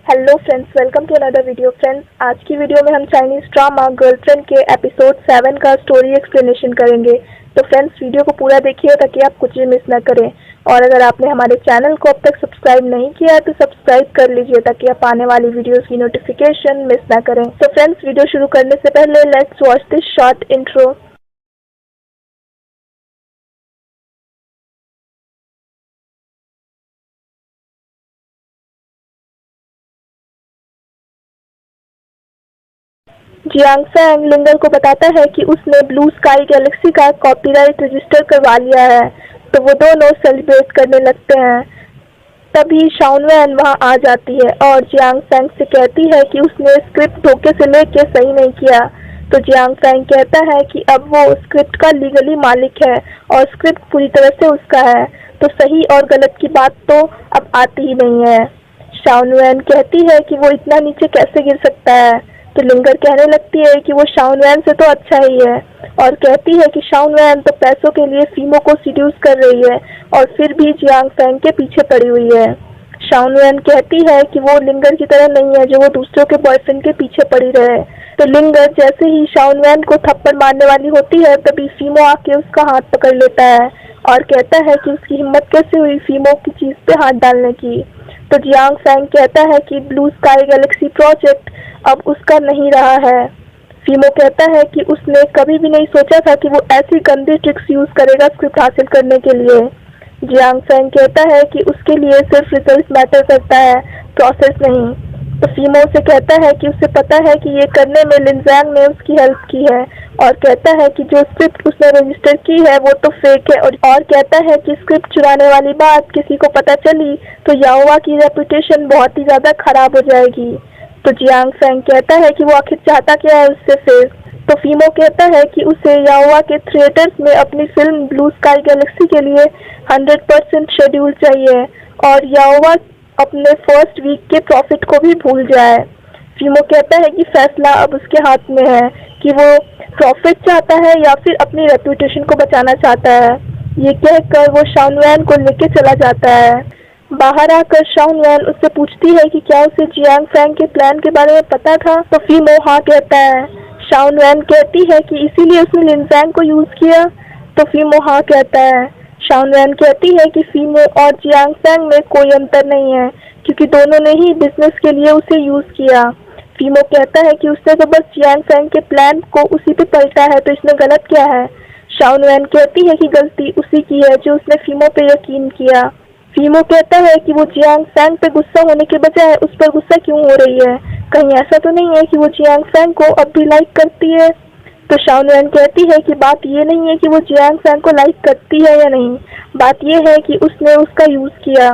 Hello friends, welcome to another video. Friends, आज की video में हम चाइनीज ड्रामा गर्लफ्रेंड के एपिसोड 7 का स्टोरी एक्सप्लेनेशन करेंगे। तो फ्रेंड्स, वीडियो को पूरा देखिए ताकि आप कुछ भी मिस ना करें। और अगर आपने हमारे चैनल को अब तक सब्सक्राइब नहीं किया है तो सब्सक्राइब कर लीजिए ताकि आप आने वाली वीडियोस की नोटिफिकेशन मिस ना करें। तो फ्रेंड्स, वीडियो शुरू करने से पहले let's watch this short intro. Jiang Fang Linger को बताता है कि उसने ब्लू स्काई गैलेक्सी का कॉपीराइट रजिस्टर करवा लिया है, तो वो दोनों सेलिब्रेट करने लगते हैं। तभी शाओनवैन वहां आ जाती है और जियांग फैंग से कहती है कि उसने स्क्रिप्ट धोखे से लेके सही नहीं किया। तो जियांग फैंग कहता है कि अब वो स्क्रिप्ट का लीगली मालिक है और स्क्रिप्ट पूरी तरह से उसका है, तो सही और गलत की बात तो अब आती ही नहीं है। शाओनवैन कहती है कि वो इतना नीचे कैसे गिर सकता है, तो लिंगर कहने लगती है कि वो शाओनवैन से तो अच्छा ही है और कहती है कि शाओनवैन तो पैसों के लिए फीमो को सीड्यूस कर रही है और फिर भी जियांग फैंग के पीछे पड़ी हुई है। शाओनवैन कहती है कि वो लिंगर की तरह नहीं है जो वो दूसरों के बॉयफ्रेंड के पीछे पड़ी रहे। तो लिंगर जैसे ही शाओनवैन को थप्पड़ मारने वाली होती है तभी फीमो आके उसका हाथ पकड़ लेता है और कहता है कि उसकी हिम्मत कैसे हुई फीमो की चीज पे हाथ डालने की। तो जियांग फैंग कहता है कि ब्लू स्काई गैलेक्सी प्रोजेक्ट अब उसका नहीं रहा है। फीमो कहता है कि उसने कभी भी नहीं सोचा था कि वो ऐसी गंदी ट्रिक्स यूज करेगा स्क्रिप्ट हासिल करने के लिए। जियांग फैंग कहता है कि उसके लिए सिर्फ रिजल्ट मैटर करता है, प्रोसेस नहीं। तो फीमो से कहता है कि उसे पता है कि ये करने में लिनजैंग ने उसकी हेल्प की है और कहता है कि जो स्क्रिप्ट उसने रजिस्टर की है वो तो फेक है और कहता है कि स्क्रिप्ट चुराने वाली बात किसी को पता चली तो याओवा की रेपुटेशन बहुत ही ज्यादा खराब हो जाएगी। तो जियांग फैंग कहता है कि वो आखिर चाहता क्या है उससे फिर। तो फीमो कहता है कि उसे याओवा के थिएटर्स में अपनी फिल्म ब्लू स्काई गैलेक्सी के लिए 100% शेड्यूल चाहिए और याओवा अपने फर्स्ट वीक के प्रॉफिट को भी भूल जाए। फीमो कहता है कि फैसला अब उसके हाथ में है कि वो प्रॉफिट चाहता है या फिर अपनी रेपुटेशन को बचाना चाहता है। ये कहकर वो शाओनवैन को लेके चला जाता है। बाहर आकर शाओनवैन उससे पूछती है कि क्या उसे जियांग फैंग के प्लान के बारे में पता था, तो फीमो हाँ कहता है। शाओनवैन कहती है कि इसीलिए उसने लिनजैंग को यूज किया, तो फीमो हाँ कहता है। शाओनवैन कहती है कि फीमो और जियांग फैंग में कोई अंतर नहीं है क्योंकि दोनों ने ही बिजनेस के लिए उसे यूज किया। फीमो कहता है कि उसने तो बस जियांग फैंग के प्लान को उसी पे पलटा है, तो इसमें गलत क्या है। शाओनवैन कहती है कि गलती उसी की है जो उसने फीमो पे यकीन किया। फीमो कहता है कि वो जियांग फैंग पे गुस्सा होने के बजाय उस पर गुस्सा क्यों हो रही है, कहीं ऐसा तो नहीं है कि वो जियांग फैंग को अब भी लाइक करती है। तो शाओनवैन कहती है कि बात ये नहीं है कि वो जियांग फैंग को लाइक करती है या नहीं, बात ये है कि उसने उसका यूज किया।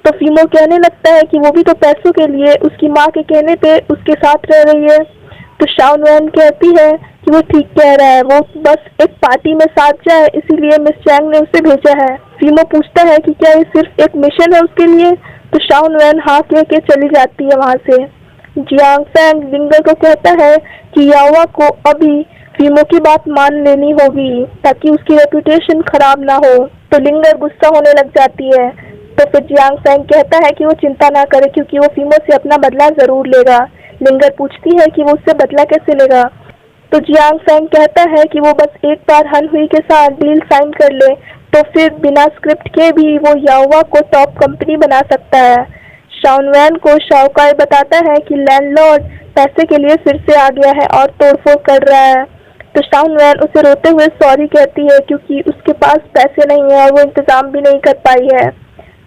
तो फीमो कहने लगता है कि वो भी तो पैसों के लिए उसकी माँ के कहने पे उसके साथ रह रही है। तो शाओनवैन कहती है कि वो ठीक कह रहा है, वो बस एक पार्टी में साथ जाए इसीलिए मिस चैंग ने उसे भेजा है। फीमो पूछता है कि क्या ये सिर्फ एक मिशन है उसके लिए, तो शाओनवैन हाँ कह के चली जाती है वहाँ से। जियांग फैंग लिंगर को कहता है कि याओवा को अभी फीमो की बात मान लेनी होगी ताकि उसकी रेपुटेशन खराब ना हो। तो लिंगर गुस्सा होने लग जाती है। तो फिर जियांग फैंग कहता है कि वो चिंता ना करे क्योंकि वो फीमो से अपना बदला जरूर लेगा। लिंगर पूछती है कि वो उससे बदला कैसे लेगा, तो जियांग फैंग कहता है कि वो बस एक बार हन हुई के साथ डील साइन कर ले तो फिर बिना स्क्रिप्ट के भी वो याओवा को टॉप कंपनी बना सकता है। शाओनवैन को शाओकाई बताता है कि लैंडलॉर्ड पैसे के लिए फिर से आ गया है और तोड़फोड़ कर रहा है। तो शाओनवैन उसे रोते हुए सॉरी कहती है क्योंकि उसके पास पैसे नहीं है और वो इंतजाम भी नहीं कर पाई है।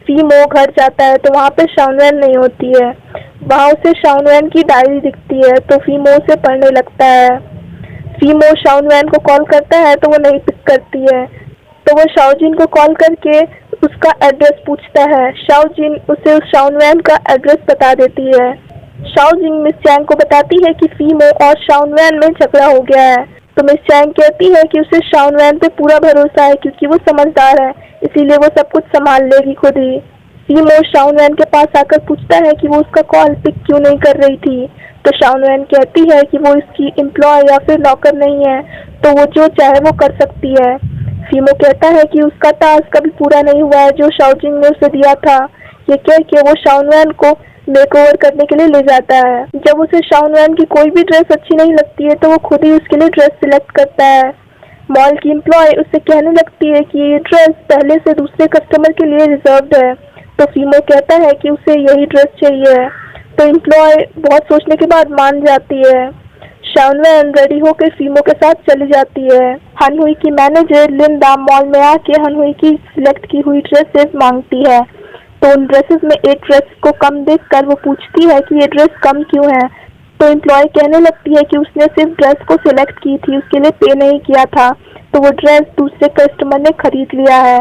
फीमो घर जाता है तो वहाँ पे शाओनवैन नहीं होती है। वहाँ उसे शाओनवैन की डायरी दिखती है तो फीमो उसे पढ़ने लगता है। फीमो शाओनवैन को कॉल करता है तो वो नहीं पिक करती है, तो वो शाओजिन को कॉल करके उसका एड्रेस पूछता है। शाओजिन उसे उस शाओनवैन का एड्रेस बता देती है। शाओजिन मिस चैंग को बताती है कि फीमो और शाओनवैन में झगड़ा हो गया है, तो मिस चैंग कहती है कि उसे शाओनवैन पे पूरा भरोसा है क्योंकि वो समझदार है, इसीलिए वो सब कुछ संभाल लेगी खुद ही। फीमो शाओनवैन के पास आकर पूछता है कि वो उसका कॉल पिक क्यों नहीं कर रही थी, तो शाओनवैन कहती है कि वो इसकी एम्प्लॉय या फिर नौकर नहीं है, तो वो जो चाहे वो कर सकती है। फीमो कहता है कि उसका टास्क अभी पूरा नहीं हुआ है जो शाओजिन ने उसे दिया था। ये कह के वो शाओनवैन को मेकओवर करने के लिए ले जाता है। जब उसे शाओनवैन की कोई भी ड्रेस अच्छी नहीं लगती है तो वो खुद ही उसके लिए ड्रेस सिलेक्ट करता है। मॉल की एम्प्लॉय उससे कहने लगती है कि ये ड्रेस पहले से दूसरे कस्टमर के लिए रिजर्व्ड है, तो फीमो कहता है कि उसे यही ड्रेस चाहिए। तो एम्प्लॉय बहुत सोचने के बाद मान जाती है। शाओनवैन रेडी होकर फीमो के साथ चली जाती है। हनहुई की मैनेजर लिंडा मॉल में आके हनहुई की सिलेक्ट की हुई ड्रेसेस मांगती है, तो उन ड्रेसेस में एक ड्रेस को कम देखकर वो पूछती है कि ये ड्रेस कम क्यों है। तो एम्प्लॉय कहने लगती है कि उसने सिर्फ ड्रेस को सिलेक्ट की थी, उसके लिए पे नहीं किया था, तो वो ड्रेस दूसरे कस्टमर ने खरीद लिया है।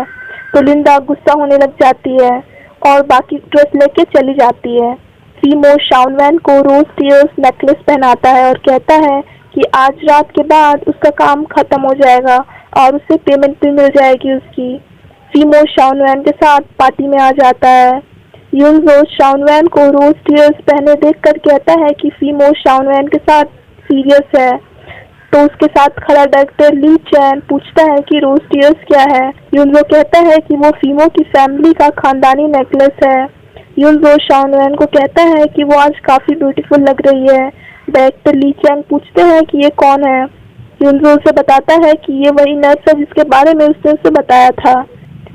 तो लिंडा गुस्सा होने लग जाती है और बाकी ड्रेस लेके चली जाती है। फीमो शाओनवैन को रोज टीयर्स नेकलेस पहनाता है और कहता है कि आज रात के बाद उसका काम खत्म हो जाएगा और उसे पेमेंट भी मिल जाएगी उसकी। फीमो शाओनवैन के साथ पार्टी में आ जाता है। यूनजो शाओनवैन को रोज टीयर्स पहने देखकर कहता है कि फीमो शाओनवैन के साथ सीरियस है। तो उसके साथ खड़ा डायरेक्टर ली चैन पूछता है कि रोज टीयर्स क्या है। यूनजो कहता है कि वो फीमो की फैमिली का खानदानी नेकलेस है। यूनजो शाओनवैन को कहता है कि वो आज काफी ब्यूटीफुल लग रही है। डायरेक्टर ली चैन पूछते हैं कि ये कौन है। यूनजो उसे बताता है कि ये वही नर्स है जिसके बारे में उसने उसे बताया था।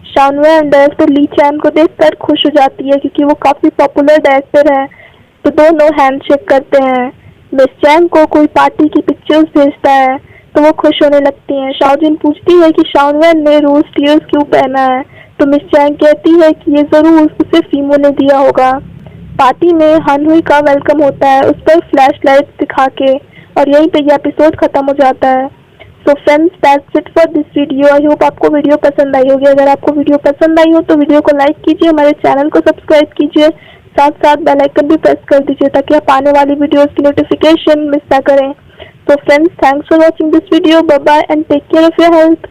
शाओनवैन डायरेक्टर ली चैन को देखकर खुश हो जाती है क्योंकि वो काफी पॉपुलर डायरेक्टर है, तो दोनों हैंडशेक करते हैं। मिस चैन को कोई पार्टी की पिक्चर्स भेजता है तो वो खुश होने लगती हैं। शाओजिन पूछती है कि शाओनवैन ने रोज टीयर्स क्यों पहना है, तो मिस चैन कहती है कि ये जरूर उसे फीमो ने दिया होगा। पार्टी में हनहुई का वेलकम होता है उस पर फ्लैश लाइट दिखा के, और यहीं पे ये एपिसोड खत्म हो जाता है। So friends, that's it for this video. I hope आपको वीडियो पसंद आई होगी। अगर आपको वीडियो पसंद आई हो तो वीडियो को लाइक कीजिए, हमारे चैनल को सब्सक्राइब कीजिए, साथ साथ बेल आइकन भी प्रेस कर दीजिए ताकि आप आने वाली वीडियोस की नोटिफिकेशन मिस ना करें। So friends, thanks for watching this video. Bye bye and take care of your health.